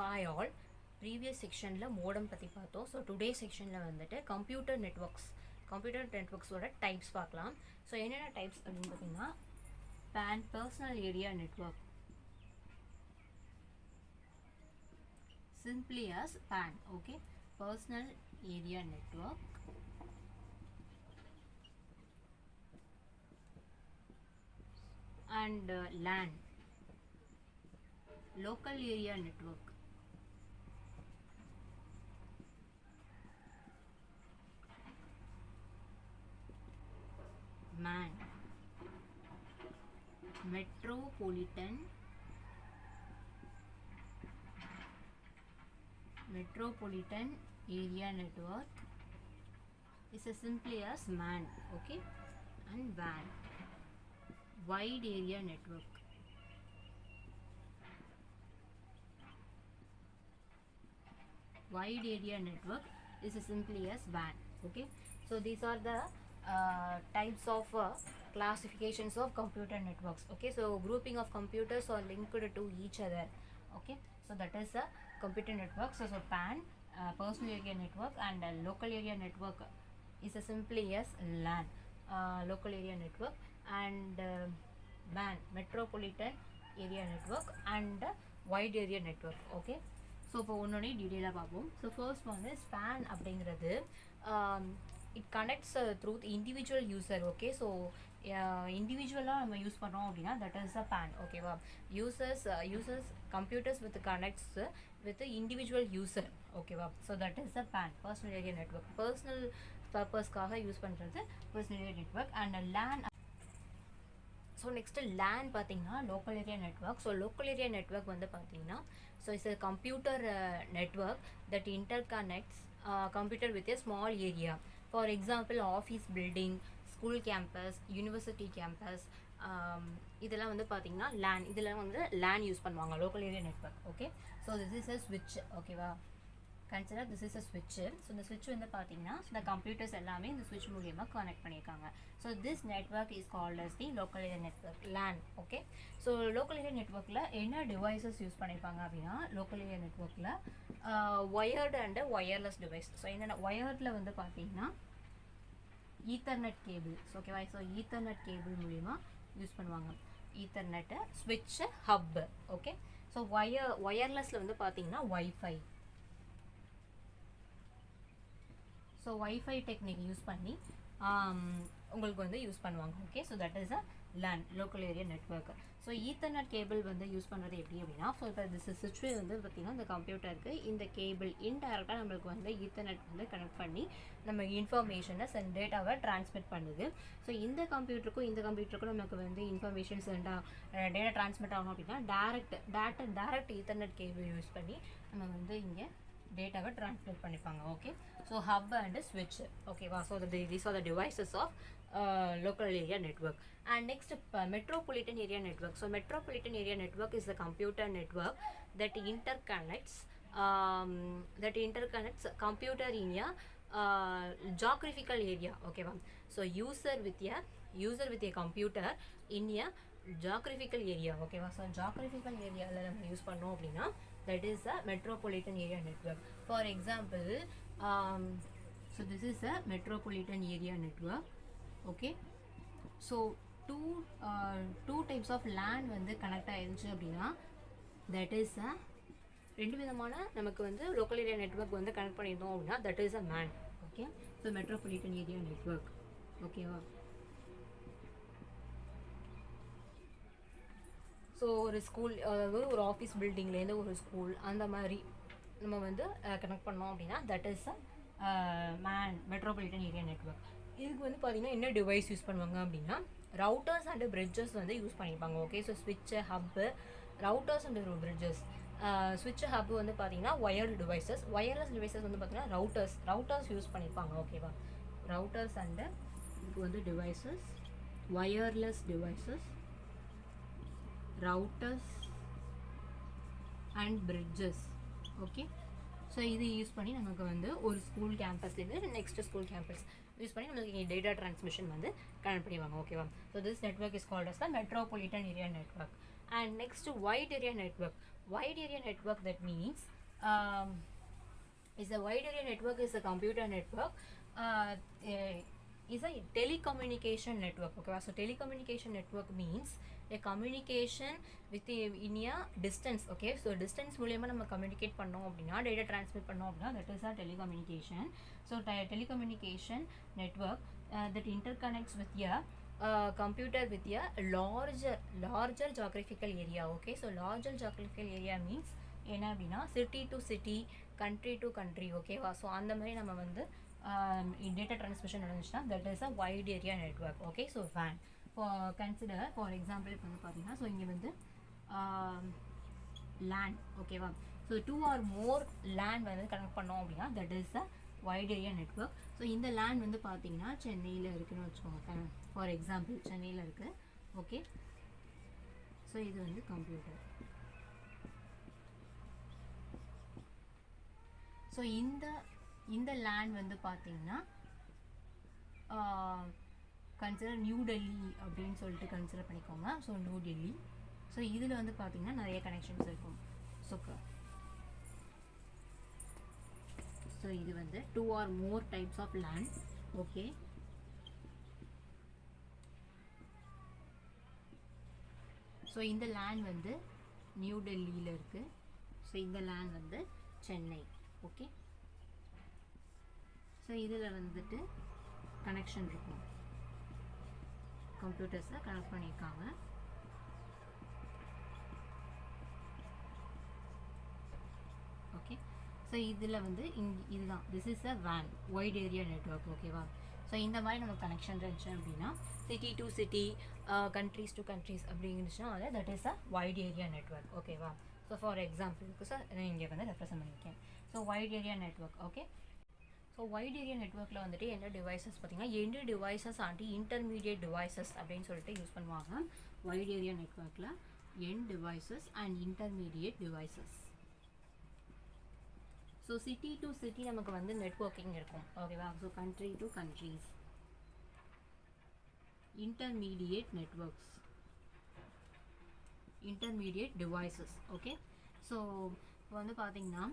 hi all. Previous section la modem பத்தி பார்த்தோம். So today section la வந்துட்டு computer networks ஓட types பார்க்கலாம். So என்னென்ன types அப்படின்னு பார்த்தீங்கன்னா PAN personal area network, simply as PAN, okay, personal area network. And LAN, local area network. MAN, metropolitan area network is as simply as MAN, okay. And WAN, wide area network. Wide area network is as simply as WAN, okay. So these are the types of classifications of computer networks, okay. So grouping of computers are linked to each other, okay. So that is a computer network. So PAN, personal area network, and local area network is as simply as LAN, local area network, and MAN, metropolitan area network, and wide area network, okay. So இப்போ ஒன்றொன்னே டீட்டெயிலாக பார்ப்போம். So first வந்து span அப்படிங்கிறது it connects through individual user, okay. So இண்டிவிஜுவலாக நம்ம use பண்ணுறோம் அப்படின்னா தட் இஸ் அ பேன், ஓகேவா. Users computers with connects with individual user, ஓகேவா. So that is a PAN, personal area network. Personal பர்பஸ்க்காக use பண்ணுறது personal area network. And LAN. So next LAN பார்த்தீங்கன்னா local area network. So local area network வந்து பார்த்தீங்கன்னா so it's a computer network that interconnects computer with a small area. For example, office building, school campus, university campus, இதெல்லாம் வந்து பார்த்தீங்கன்னா LAN, இதில் வந்து LAN use பண்ணுவாங்க, local area network, okay. So this is a switch, ஓகேவா. Consider this is a ஸ்விட்சு. So இந்த ஸ்விட்ச் வந்து பார்த்தீங்கன்னா இந்த கம்ப்யூட்டர்ஸ் எல்லாமே இந்த ஸ்விட்ச் மூலியமாக கனெக்ட் பண்ணியிருக்காங்க. So this network is called as the local area network, LAN, okay. So local area நெட்ஒர்க்கில் என்ன டிவைசஸ் யூஸ் பண்ணியிருப்பாங்க அப்படின்னா லோக்கல் ஏரியா நெட்ஒர்க்கில் wired and wireless device. So என்னென்ன ஒயர்டில் வந்து பார்த்தீங்கன்னா ஈத்தர்நெட் கேபிள்ஸ், ஓகேவா. ஸோ ஈத்தர்நெட் கேபிள் மூலிமா யூஸ் பண்ணுவாங்க. ஈத்தர்நெட்டு, ஸ்விட்சு, ஹப்பு, ஓகே. ஸோ ஒயர்லெஸில் வந்து பார்த்தீங்கன்னா WiFi. So WiFi technique use பண்ணி உங்களுக்கு வந்து யூஸ் பண்ணுவாங்க, okay. So that is a lane, local area network. So ethernet cable வந்து யூஸ் பண்ணுறது எப்படி அப்படின்னா ஸோ இப்போ திஸ் சுவிட்ச் வந்து பார்த்திங்கன்னா இந்த கம்ப்யூட்டருக்கு இந்த கேபிள் இன்டைரக்டாக நம்மளுக்கு வந்து ஈத்தர்நெட் வந்து கனெக்ட் பண்ணி நம்ம இன்ஃபர்மேஷனை டேட்டாவை ட்ரான்ஸ்மிட் பண்ணுது. ஸோ இந்த கம்ப்யூட்டருக்கும் நமக்கு வந்து இன்ஃபர்மேஷன்ஸ் டேட்டா ட்ரான்ஸ்மிட் ஆகணும் அப்படின்னா டேரக்ட் ஈத்தர்நெட் கேபிள் யூஸ் பண்ணி நம்ம வந்து இங்கே டேட்டாவை ட்ரான்ஸ்மிட் பண்ணிப்பாங்க, ஓகே. ஸோ ஹப் அண்ட் ஸ்விட்ச், ஓகேவா. So these are the devices of local area network. And next, metropolitan area network. So metropolitan area network is the computer network that interconnects computer in a geographical area, okay. So user with a computer in a geographical area, okay. So geographical area la nam use pannom appadina that is a metropolitan area network. For example, so this is a metropolitan area network, okay. So two types of LAN வந்து connect ஆயிருந்துச்சு அப்படின்னா that is அ ரெண்டு விதமான நமக்கு வந்து local area network வந்து connect பண்ணியிருந்தோம் அப்படின்னா that is a man, okay. So metropolitan area network, ஓகேவா. ஸோ ஒரு ஸ்கூல், அதாவது ஒரு ஆஃபீஸ் பில்டிங்லேருந்து ஒரு ஸ்கூல் அந்த மாதிரி நம்ம வந்து கனெக்ட் பண்ணோம் அப்படின்னா that is a man, metropolitan area network. இதுக்கு வந்து பார்த்தீங்கன்னா என்ன டிவைஸ் யூஸ் பண்ணுவாங்க அப்படின்னா ரவுட்டர்ஸ் அண்ட் பிரிட்ஜஸ் வந்து யூஸ் பண்ணியிருப்பாங்க, okay. So ஸ்விட்சு, hub, routers and bridges. ஸ்விட்சு, hub வந்து பார்த்தீங்கன்னா ஒயர்டு டிவைசஸ். ஒயர்லெஸ் டிவைசஸ் வந்து பார்த்தீங்கன்னா ரவுட்டர்ஸ் யூஸ் பண்ணியிருப்பாங்க, ஓகேவா. ரவுட்டர்ஸ் அண்டு இதுக்கு வந்து devices, wireless devices, routers and bridges, okay. So இது யூஸ் பண்ணி நமக்கு வந்து ஒரு ஸ்கூல் கேம்பஸ்லேருந்து நெக்ஸ்ட் ஸ்கூல் கேம்பஸ் யூஸ் பண்ணி நம்மளுக்கு இங்கே டேட்டா ட்ரான்ஸ்மிஷன் வந்து கனெக்ட் பண்ணிடுவாங்க, ஓகேவா. So this network is called as the metropolitan area network. And next, wide area network. wide area network, that means is a wide area network is a computer network, is a telecommunication network. Okay, so telecommunication network means a communication with in a distance. Okay, so distance மூலமா நம்ம communicate பண்ணோம் அப்படின்னா, data transmit பண்ணோம் அப்படின்னா, that is a telecommunication. So telecommunication network that interconnects with a computer with a larger geographical area. Okay, so larger geographical area means என்ன அப்படின்னா city to city, country to country. ஓகேவா, so அந்த மாதிரி நம்ம வந்து data transmission நடந்துச்சுன்னா that is a wide area network. Okay, so WAN consider for example இப்போ வந்து பார்த்தீங்கன்னா, ஸோ இங்கே வந்து லேண்ட். ஓகேவா, ஸோ 2 or more லேண்ட் வந்து கனெக்ட் பண்ணோம் அப்படின்னா that is a wide area network. So இந்த லேண்ட் வந்து பார்த்தீங்கன்னா சென்னையில் இருக்குன்னு வச்சுக்கோங்க. ஃபார் எக்ஸாம்பிள் சென்னையில் இருக்குது. ஓகே, ஸோ இது வந்து கம்ப்யூட்டர். ஸோ இந்த லேண்ட் வந்து பார்த்தீங்கன்னா கன்சிடர் நியூ டெல்லி அப்படின்னு சொல்லிட்டு கன்சிடர் பண்ணிக்கோங்க. So new Delhi. ஸோ இதில் வந்து பார்த்தீங்கன்னா நிறைய கனெக்ஷன்ஸ் இருக்கும். ஸோ இது வந்து 2 or more types of land. Okay, so இந்த லேண்ட் வந்து நியூ டெல்லியில் இருக்குது. ஸோ இந்த லேண்ட் வந்து சென்னை. ஓகே, ஸோ இதில் வந்துட்டு கனெக்ஷன் இருக்கும், கம்ப்யூட்டர்ஸை கனெக்ட் பண்ணியிருக்காங்க. ஓகே, ஸோ இதில் வந்து இதுதான் this is a WAN, wide area network. ஓகேவா, ஸோ இந்த மாதிரி நம்ம கனெக்ஷன் இருந்துச்சு அப்படின்னா city to city, countries to countries அப்படிங்கிறச்சுன்னா அது that is a wide area network. ஓகேவா, ஸோ ஃபார் எக்ஸாம்பிளுக்கு சார் நான் இங்கே வந்து ரெப்ரசன்ட் பண்ணியிருக்கேன். So wide area network. Okay, so wide area நெட்வொர்க்கில் வந்துட்டு என்ன டிவைசஸ் பார்த்தீங்கன்னா end devices and intermediate devices அப்படின்னு சொல்லிட்டு யூஸ் பண்ணுவாங்க. வைட் ஏரியா நெட்வொர்க்கில் end devices and intermediate devices. So city to city நமக்கு வந்து நெட்வொர்க்கிங் இருக்கும். ஓகேவா, so country to countries, intermediate networks, intermediate devices. Okay, so இப்போ வந்து பார்த்தீங்கன்னா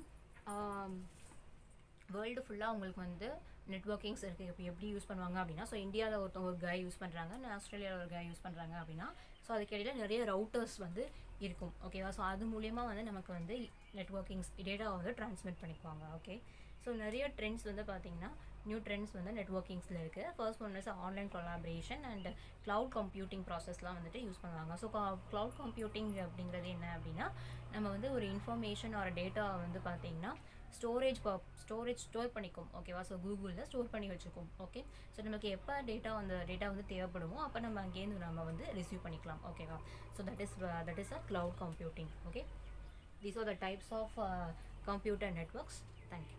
வேர்ல்டு ஃபுல்லாக உங்களுக்கு வந்து நெட்வொர்க்கிங்ஸ் இருக்குது. இப்போ எப்படி யூஸ் பண்ணுவாங்க அப்படின்னா, ஸோ இந்தியாவில் ஒரு கை யூஸ் பண்ணுறாங்க, ஆஸ்திரேலியாவில் ஒரு கை யூஸ் பண்ணுறாங்க அப்படின்னா, ஸோ அதுக்கிடையில் நிறைய ரவுட்டர்ஸ் வந்து இருக்கும். ஓகேவா, ஸோ அது மூலயமா வந்து நமக்கு வந்து நெட்வொர்க்கிங்ஸ் டேட்டாவை வந்து ட்ரான்ஸ்மிட் பண்ணிக்குவாங்க. ஓகே, ஸோ நிறைய ட்ரெண்ட்ஸ் வந்து பார்த்திங்கன்னா நியூ ட்ரெண்ட்ஸ் வந்து நெட்வொர்க்கிங்ஸில் இருக்குது. First one is online collaboration and cloud computing ப்ராசஸ்லாம் வந்துட்டு யூஸ் பண்ணுவாங்க. ஸோ க்ளவுட் கம்ப்யூட்டிங் அப்படிங்கிறது என்ன அப்படின்னா, நம்ம வந்து ஒரு இன்ஃபர்மேஷன் ஒரு டேட்டா வந்து பார்த்திங்கன்னா ஸ்டோரேஜ் ஸ்டோர் பண்ணிக்கும். ஓகேவா, ஸோ கூகுளில் ஸ்டோர் பண்ணி வச்சுக்கும். ஓகே, ஸோ நமக்கு எப்போ அந்த டேட்டா வந்து தேவைப்படுமோ அப்போ நம்ம அங்கேருந்து நம்ம வந்து ரிசீவ் பண்ணிக்கலாம். ஓகேவா, so that is a cloud computing. Okay, these are the types of computer networks. Thank you.